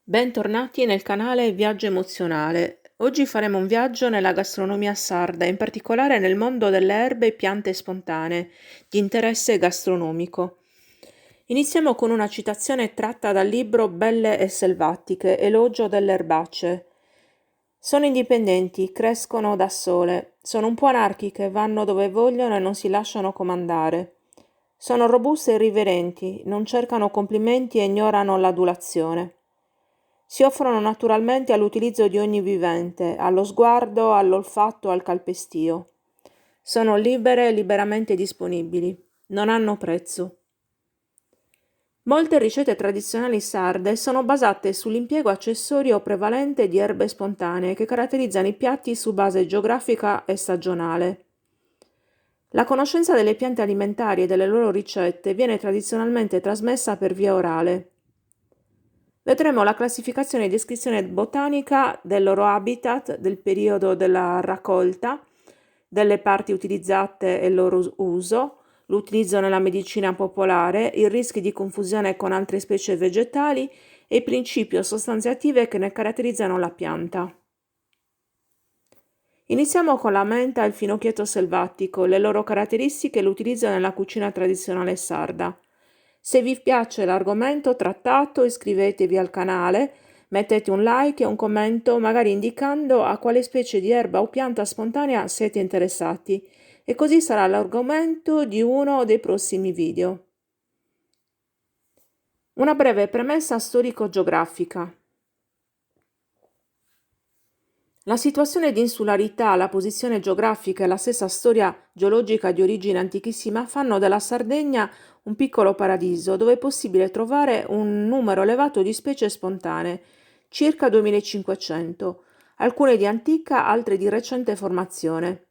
Bentornati nel canale Viaggio Emozionale. Oggi faremo un viaggio nella gastronomia sarda, in particolare nel mondo delle erbe e piante spontanee, di interesse gastronomico. Iniziamo con una citazione tratta dal libro Belle e selvatiche, elogio delle erbacce. Sono indipendenti, crescono da sole, sono un po' anarchiche, vanno dove vogliono e non si lasciano comandare. Sono robuste e irriverenti, non cercano complimenti e ignorano l'adulazione. Si offrono naturalmente all'utilizzo di ogni vivente, allo sguardo, all'olfatto, al calpestio. Sono libere e liberamente disponibili. Non hanno prezzo. Molte ricette tradizionali sarde sono basate sull'impiego accessorio prevalente di erbe spontanee che caratterizzano i piatti su base geografica e stagionale. La conoscenza delle piante alimentari e delle loro ricette viene tradizionalmente trasmessa per via orale. Vedremo la classificazione e descrizione botanica del loro habitat, del periodo della raccolta, delle parti utilizzate e il loro uso, l'utilizzo nella medicina popolare, i rischi di confusione con altre specie vegetali e i principi o sostanze attive che ne caratterizzano la pianta. Iniziamo con la menta e il finocchietto selvatico, le loro caratteristiche e l'utilizzo nella cucina tradizionale sarda. Se vi piace l'argomento trattato, iscrivetevi al canale, mettete un like e un commento, magari indicando a quale specie di erba o pianta spontanea siete interessati, e così sarà l'argomento di uno dei prossimi video. Una breve premessa storico-geografica. La situazione di insularità, la posizione geografica e la stessa storia geologica di origine antichissima fanno della Sardegna un piccolo paradiso dove è possibile trovare un numero elevato di specie spontanee, circa 2500, alcune di antica, altre di recente formazione.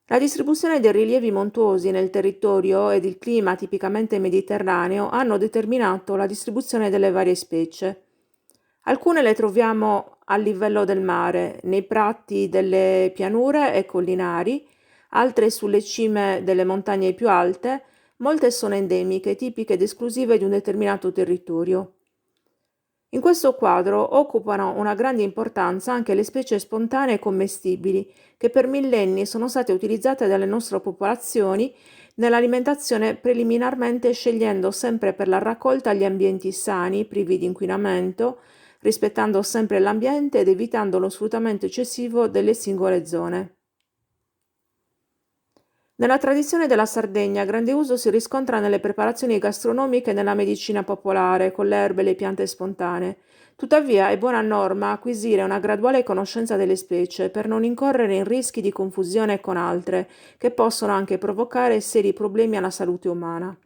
La distribuzione dei rilievi montuosi nel territorio ed il clima tipicamente mediterraneo hanno determinato la distribuzione delle varie specie. Alcune le troviamo a livello del mare, nei prati delle pianure e collinari, altre sulle cime delle montagne più alte, molte sono endemiche, tipiche ed esclusive di un determinato territorio. In questo quadro occupano una grande importanza anche le specie spontanee commestibili, che per millenni sono state utilizzate dalle nostre popolazioni nell'alimentazione preliminarmente scegliendo sempre per la raccolta gli ambienti sani, privi di inquinamento, rispettando sempre l'ambiente ed evitando lo sfruttamento eccessivo delle singole zone. Nella tradizione della Sardegna grande uso si riscontra nelle preparazioni gastronomiche e nella medicina popolare, con le erbe e le piante spontanee. Tuttavia è buona norma acquisire una graduale conoscenza delle specie per non incorrere in rischi di confusione con altre, che possono anche provocare seri problemi alla salute umana.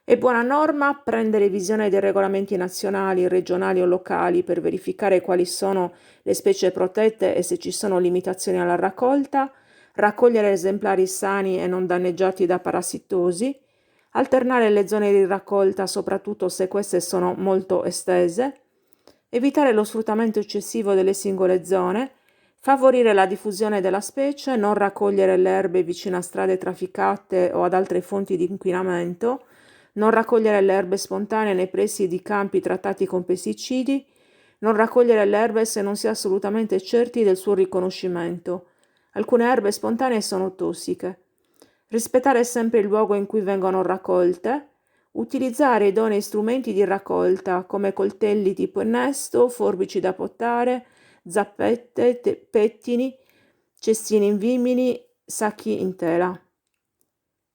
È buona norma prendere visione dei regolamenti nazionali, regionali o locali per verificare quali sono le specie protette e se ci sono limitazioni alla raccolta, raccogliere esemplari sani e non danneggiati da parassitosi, alternare le zone di raccolta soprattutto se queste sono molto estese, evitare lo sfruttamento eccessivo delle singole zone, favorire la diffusione della specie, non raccogliere le erbe vicino a strade trafficate o ad altre fonti di inquinamento, non raccogliere le erbe spontanee nei pressi di campi trattati con pesticidi, non raccogliere le erbe se non si è assolutamente certi del suo riconoscimento. Alcune erbe spontanee sono tossiche. Rispettare sempre il luogo in cui vengono raccolte. Utilizzare idonei strumenti di raccolta come coltelli tipo innesto, forbici da potare, zappette, pettini, cestini in vimini, sacchi in tela.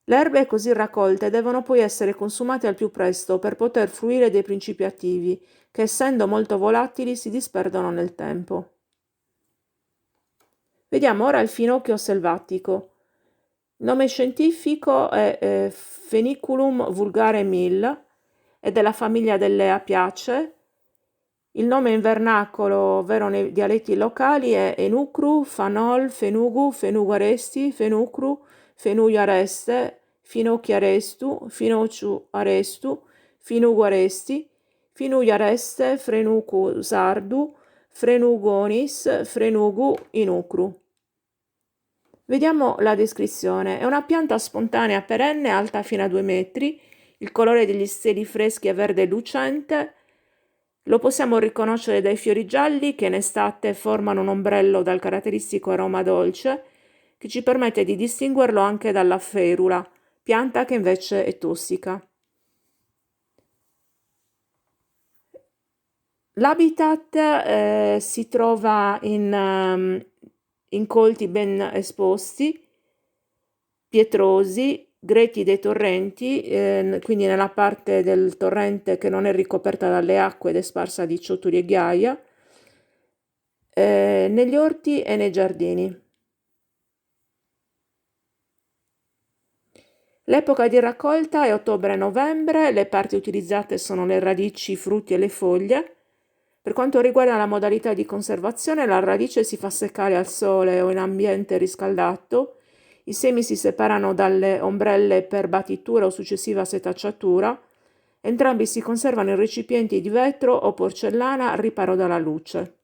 Le erbe così raccolte devono poi essere consumate al più presto per poter fruire dei principi attivi, che essendo molto volatili si disperdono nel tempo. Vediamo ora il finocchio selvatico. Il nome scientifico è Feniculum vulgare Mill, è della famiglia delle apiacee. Il nome in vernacolo, ovvero nei dialetti locali, è Enucru, Fanol, Fenugu, Fenuguaresti, Fenucru, Fenuiareste, Finocchiarestu, Finociu Arestu, Finuguaresti, Finuiareste, Frenucu Sardu, Frenugonis, Frenugu Inucru. Vediamo la descrizione. È una pianta spontanea perenne alta fino a 2 metri, il colore degli steli freschi è verde lucente, Lo possiamo riconoscere dai fiori gialli che in estate formano un ombrello dal caratteristico aroma dolce che ci permette di distinguerlo anche dalla ferula, pianta che invece è tossica. L'habitat si trova in colti ben esposti, pietrosi, greti dei torrenti, quindi nella parte del torrente che non è ricoperta dalle acque ed è sparsa di ciottoli e ghiaia, negli orti e nei giardini. L'epoca di raccolta è ottobre-novembre, le parti utilizzate sono le radici, i frutti e le foglie. Per quanto riguarda la modalità di conservazione, la radice si fa seccare al sole o in ambiente riscaldato, i semi si separano dalle ombrelle per battitura o successiva setacciatura, entrambi si conservano in recipienti di vetro o porcellana al riparo dalla luce.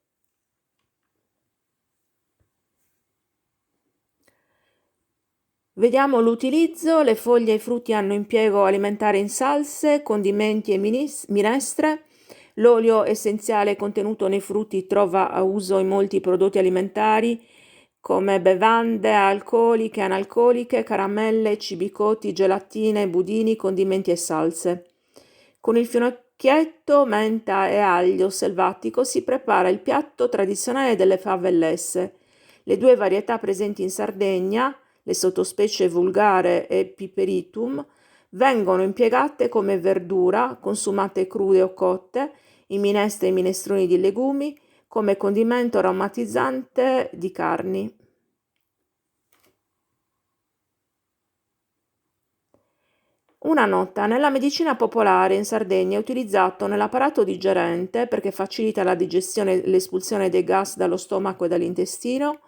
Vediamo l'utilizzo. Le foglie e i frutti hanno impiego alimentare in salse, condimenti e minestre. L'olio essenziale contenuto nei frutti trova uso in molti prodotti alimentari come bevande alcoliche, analcoliche, caramelle, cibi cotti, gelatine, budini, condimenti e salse. Con il finocchietto, menta e aglio selvatico si prepara il piatto tradizionale delle favellesse. Le due varietà presenti in Sardegna, le sottospecie vulgare e piperitum, vengono impiegate come verdura, consumate crude o cotte, in minestre e minestroni di legumi, come condimento aromatizzante di carni. Una nota: nella medicina popolare in Sardegna è utilizzato nell'apparato digerente perché facilita la digestione e l'espulsione dei gas dallo stomaco e dall'intestino,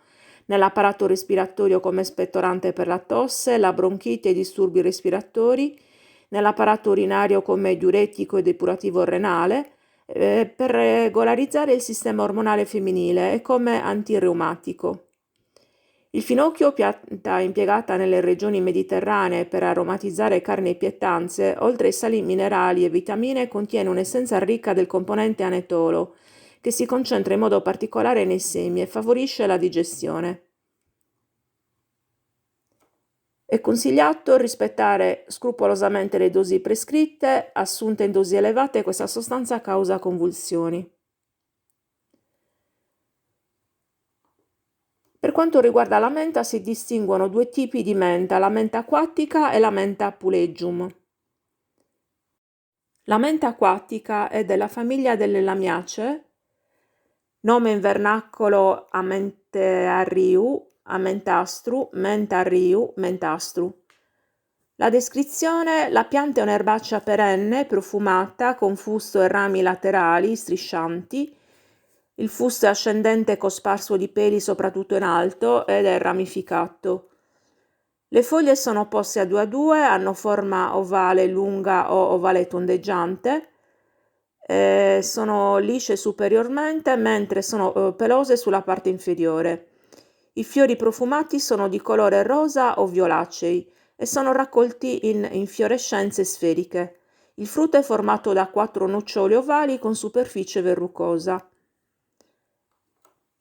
nell'apparato respiratorio come spettorante per la tosse, la bronchite e i disturbi respiratori, nell'apparato urinario come diuretico e depurativo renale, per regolarizzare il sistema ormonale femminile e come antireumatico. Il finocchio, pianta impiegata nelle regioni mediterranee per aromatizzare carni e pietanze, oltre ai sali minerali e vitamine, contiene un'essenza ricca del componente anetolo, che si concentra in modo particolare nei semi e favorisce la digestione. È consigliato rispettare scrupolosamente le dosi prescritte. Assunte in dosi elevate, questa sostanza causa convulsioni. Per quanto riguarda la menta, si distinguono due tipi di menta, la menta acquatica e la menta pulegium. La menta acquatica è della famiglia delle lamiaceae, nome in vernacolo Amenteariu, Amentastru, Mentariu, Mentastru. La descrizione: la pianta è un'erbacea perenne, profumata, con fusto e rami laterali striscianti. Il fusto è ascendente cosparso di peli soprattutto in alto ed è ramificato. Le foglie sono opposte a due, hanno forma ovale lunga o ovale tondeggiante, sono lisce superiormente mentre sono pelose sulla parte inferiore. I fiori profumati sono di colore rosa o violacei e sono raccolti in infiorescenze sferiche. Il frutto è formato da 4 noccioli ovali con superficie verrucosa.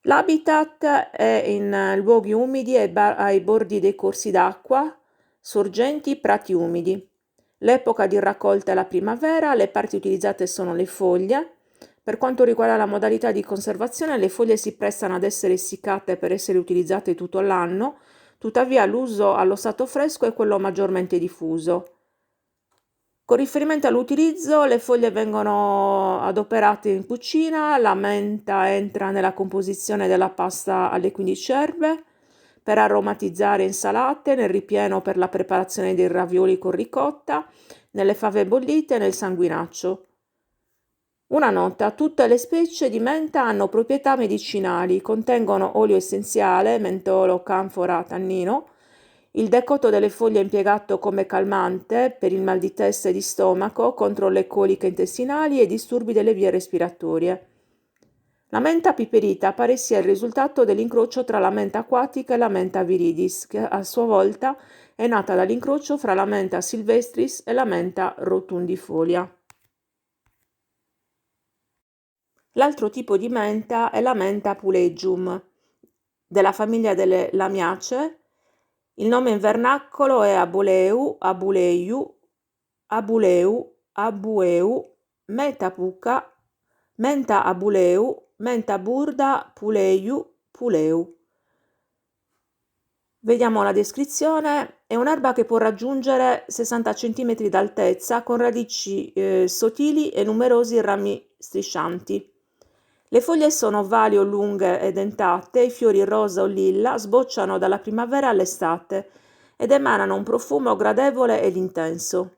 L'habitat è in luoghi umidi ai bordi dei corsi d'acqua, sorgenti, prati umidi. L'epoca di raccolta è la primavera, le parti utilizzate sono le foglie. Per quanto riguarda la modalità di conservazione, le foglie si prestano ad essere essiccate per essere utilizzate tutto l'anno, tuttavia l'uso allo stato fresco è quello maggiormente diffuso. Con riferimento all'utilizzo, le foglie vengono adoperate in cucina, la menta entra nella composizione della pasta alle 15 erbe, per aromatizzare insalate, nel ripieno per la preparazione dei ravioli con ricotta, nelle fave bollite e nel sanguinaccio. Una nota: tutte le specie di menta hanno proprietà medicinali, contengono olio essenziale, mentolo, canfora, tannino. Il decotto delle foglie è impiegato come calmante per il mal di testa e di stomaco, contro le coliche intestinali e i disturbi delle vie respiratorie. La menta piperita pare sia il risultato dell'incrocio tra la menta acquatica e la menta viridis, che a sua volta è nata dall'incrocio fra la menta silvestris e la menta rotundifolia. L'altro tipo di menta è la menta pulegium, della famiglia delle Lamiaceae. Il nome in vernacolo è abuleu, abuleiu, abuleu, abueu, menta puca, menta abuleu, menta burda, puleiu, puleu. Vediamo la descrizione. È un'erba che può raggiungere 60 cm d'altezza con radici sottili e numerosi rami striscianti. Le foglie sono ovali o lunghe e dentate, i fiori rosa o lilla sbocciano dalla primavera all'estate ed emanano un profumo gradevole ed intenso.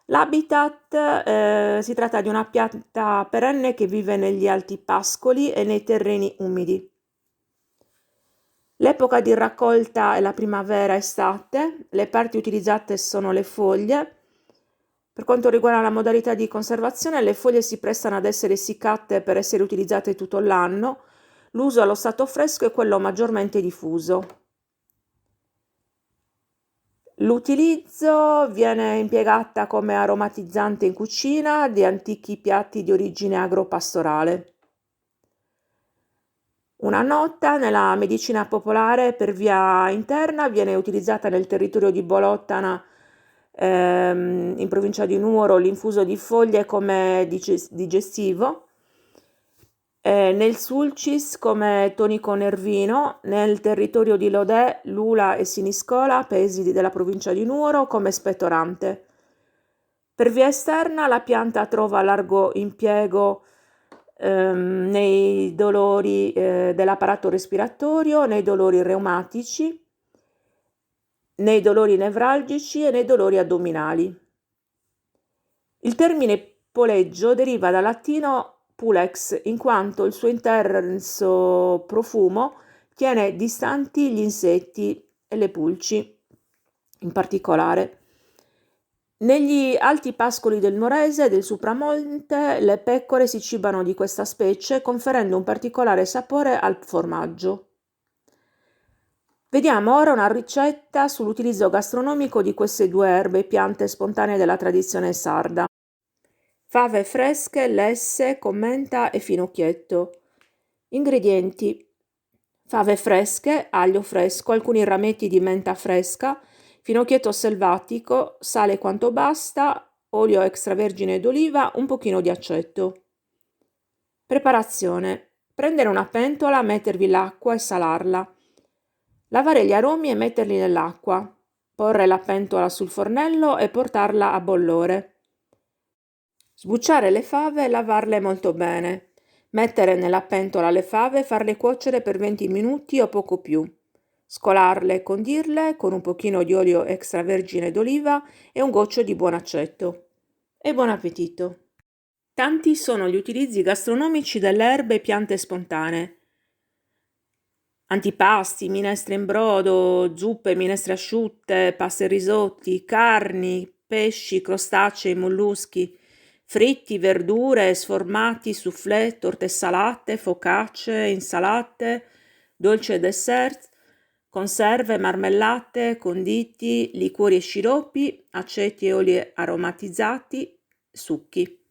L'habitat si tratta di una pianta perenne che vive negli alti pascoli e nei terreni umidi. L'epoca di raccolta è la primavera-estate, le parti utilizzate sono le foglie. Per quanto riguarda la modalità di conservazione, le foglie si prestano ad essere essiccate per essere utilizzate tutto l'anno. L'uso allo stato fresco è quello maggiormente diffuso. L'utilizzo viene impiegata come aromatizzante in cucina di antichi piatti di origine agropastorale. Una nota: nella medicina popolare per via interna viene utilizzata nel territorio di Bolottana, in provincia di Nuoro, l'infuso di foglie come digestivo, nel Sulcis come tonico nervino, nel territorio di Lodè, Lula e Siniscola, paesi della provincia di Nuoro, come spettorante. Per via esterna la pianta trova largo impiego nei dolori dell'apparato respiratorio, nei dolori reumatici, nei dolori nevralgici e nei dolori addominali. Il termine poleggio deriva dal latino pulex, in quanto il suo intenso profumo tiene distanti gli insetti e le pulci in particolare. Negli alti pascoli del Nuorese e del Supramonte le pecore si cibano di questa specie, conferendo un particolare sapore al formaggio. Vediamo ora una ricetta sull'utilizzo gastronomico di queste due erbe e piante spontanee della tradizione sarda. Fave fresche, lesse, con menta e finocchietto. Ingredienti: fave fresche, aglio fresco, alcuni rametti di menta fresca, finocchietto selvatico, sale quanto basta, olio extravergine d'oliva, un pochino di aceto. Preparazione: prendere una pentola, mettervi l'acqua e salarla. Lavare gli aromi e metterli nell'acqua. Porre la pentola sul fornello e portarla a bollore. Sbucciare le fave e lavarle molto bene. Mettere nella pentola le fave e farle cuocere per 20 minuti o poco più. Scolarle e condirle con un pochino di olio extravergine d'oliva e un goccio di buon aceto. E buon appetito! Tanti sono gli utilizzi gastronomici delle erbe e piante spontanee. Antipasti, minestre in brodo, zuppe, minestre asciutte, paste e risotti, carni, pesci, crostacei, molluschi, fritti, verdure, sformati, soufflé, torte salate, focacce, insalate, dolci e dessert, conserve, marmellate, conditi, liquori e sciroppi, aceti e oli aromatizzati, succhi.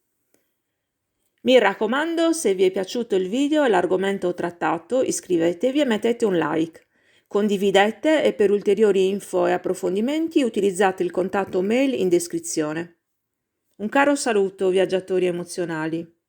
Mi raccomando, se vi è piaciuto il video e l'argomento trattato, iscrivetevi e mettete un like. Condividete e per ulteriori info e approfondimenti utilizzate il contatto mail in descrizione. Un caro saluto, viaggiatori emozionali.